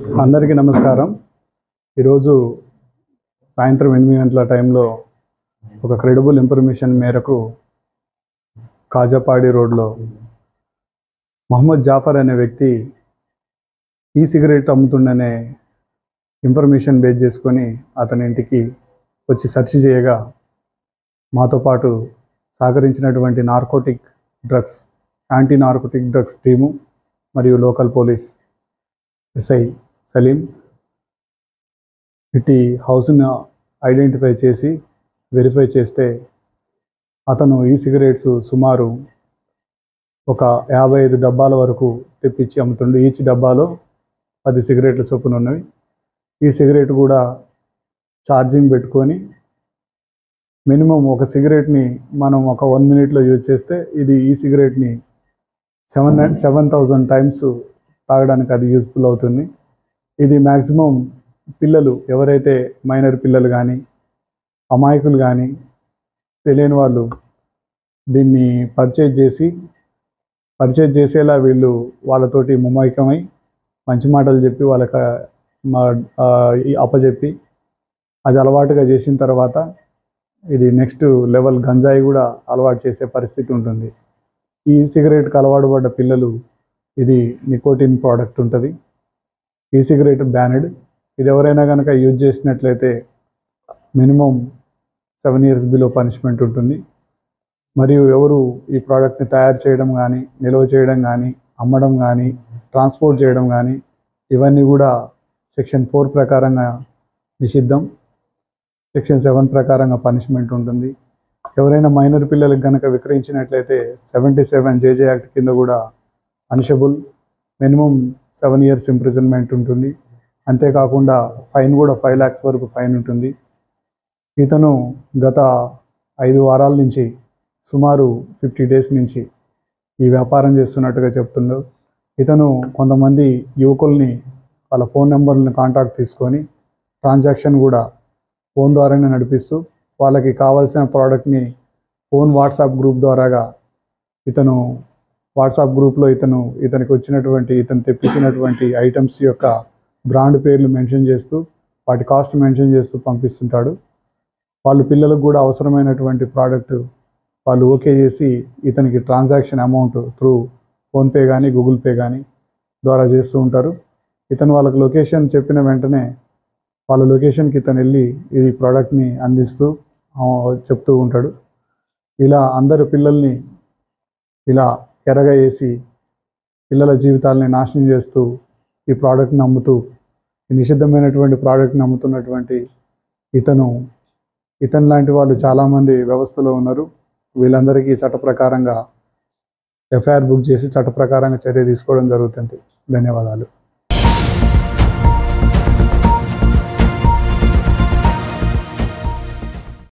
అందరికీ నమస్కారం. ఈరోజు సాయంత్రం 8 గంటల టైంలో ఒక క్రెడిబుల్ ఇన్ఫర్మేషన్ మేరకు కాజాపాడి రోడ్లో మహమ్మద్ జాఫర్ అనే వ్యక్తి ఈ సిగరెట్ అమ్ముతుండనే ఇన్ఫర్మేషన్ బేస్ చేసుకొని అతని ఇంటికి వచ్చి సెర్చ్ చేయగా మాతో పాటు సహకరించినటువంటి యాంటీ నార్కోటిక్ డ్రగ్స్ టీము మరియు లోకల్ పోలీస్ ఎస్ఐ సలీం ఇటు హౌస్ను ఐడెంటిఫై చేసి వెరిఫై చేస్తే అతను ఈ సిగరెట్స్ సుమారు ఒక 55 డబ్బాల వరకు తెప్పించి అమ్ముతుండు. ఈచ్ డబ్బాలో 10 సిగరెట్ల చొప్పున ఉన్నవి. ఈ సిగరెట్ కూడా ఛార్జింగ్ పెట్టుకొని మినిమం ఒక సిగరెట్ని మనం ఒక 1 మినిట్లో యూజ్ చేస్తే ఈ సిగరెట్ని 7,000 టైమ్స్ తాగడానికి అది యూజ్ఫుల్ అవుతుంది. ఇది మ్యాక్సిమం పిల్లలు ఎవరైతే మైనర్ పిల్లలు కానీ అమాయకులు కానీ తెలియని వాళ్ళు దీన్ని పర్చేజ్ చేసేలా వీళ్ళు వాళ్ళతోటి ముమైకమై మంచి మాటలు చెప్పి వాళ్ళకి అప్పచెప్పి అది అలవాటుగా చేసిన తర్వాత ఇది నెక్స్ట్ లెవెల్ గంజాయి కూడా అలవాటు చేసే పరిస్థితి ఉంటుంది. ఈ సిగరెట్కి అలవాటు పడ్డ పిల్లలు ఇది నికోటిన్ ప్రోడక్ట్ ఉంటుంది. ఈ సిగరెట్ బ్యానెడ్. ఇది ఎవరైనా కనుక యూజ్ చేసినట్లయితే మినిమం 7 years బిలో పనిష్మెంట్ ఉంటుంది. మరియు ఎవరు ఈ ప్రోడక్ట్ని తయారు చేయడం కానీ నిల్వ చేయడం కానీ అమ్మడం కానీ ట్రాన్స్పోర్ట్ చేయడం కానీ ఇవన్నీ కూడా సెక్షన్ 4 ప్రకారంగా నిషిద్ధం. సెక్షన్ 7 ప్రకారంగా పనిష్మెంట్ ఉంటుంది. ఎవరైనా మైనర్ పిల్లలకు కనుక విక్రయించినట్లయితే 77 JJ యాక్ట్ కింద కూడా పనిషబుల్. మినిమం 7 years ఇంప్రిజన్మెంట్ ఉంటుంది. అంతేకాకుండా ఫైన్ కూడా 5 lakhs వరకు ఫైన్ ఉంటుంది. ఇతను గత 5 వారాల నుంచి సుమారు 50 days నుంచి ఈ వ్యాపారం చేస్తున్నట్టుగా చెప్తుండు. ఇతను కొంతమంది యువకుల్ని వాళ్ళ ఫోన్ నెంబర్లను కాంటాక్ట్ తీసుకొని ట్రాన్సాక్షన్ కూడా ఫోన్ ద్వారానే నడిపిస్తూ వాళ్ళకి కావాల్సిన ప్రోడక్ట్ని ఫోన్ వాట్సాప్ గ్రూప్ ద్వారాగా ఇతను వాట్సాప్ గ్రూప్లో ఇతనికి వచ్చినటువంటి ఇతను తెప్పించినటువంటి ఐటమ్స్ యొక్క బ్రాండ్ పేర్లు మెన్షన్ చేస్తూ వాటి కాస్ట్ మెన్షన్ చేస్తూ పంపిస్తుంటాడు. వాళ్ళు పిల్లలకు కూడా అవసరమైనటువంటి ప్రోడక్ట్ వాళ్ళు ఓకే చేసి ఇతనికి ట్రాన్సాక్షన్ అమౌంట్ త్రూ ఫోన్పే కానీ గూగుల్ పే కానీ ద్వారా చేస్తూ ఉంటారు. ఇతను వాళ్ళకి లొకేషన్ చెప్పిన వెంటనే వాళ్ళ లొకేషన్కి ఇతను వెళ్ళి ఈ ప్రోడక్ట్ని అందిస్తూ చెప్తూ ఉంటాడు. ఇలా అందరు పిల్లల్ని ఇలా ఎరగా వేసి పిల్లల జీవితాలని నాశనం చేస్తూ ఈ ప్రోడక్ట్ని అమ్ముతూ ఈ నిషిద్ధమైనటువంటి ప్రోడక్ట్ని అమ్ముతున్నటువంటి ఇతను లాంటి వాళ్ళు చాలామంది వ్యవస్థలో ఉన్నారు. వీళ్ళందరికీ చట్ట ప్రకారంగా ఎఫ్ఐఆర్ బుక్ చేసి చట్ట ప్రకారంగా చర్య తీసుకోవడం జరుగుతుంది. ధన్యవాదాలు.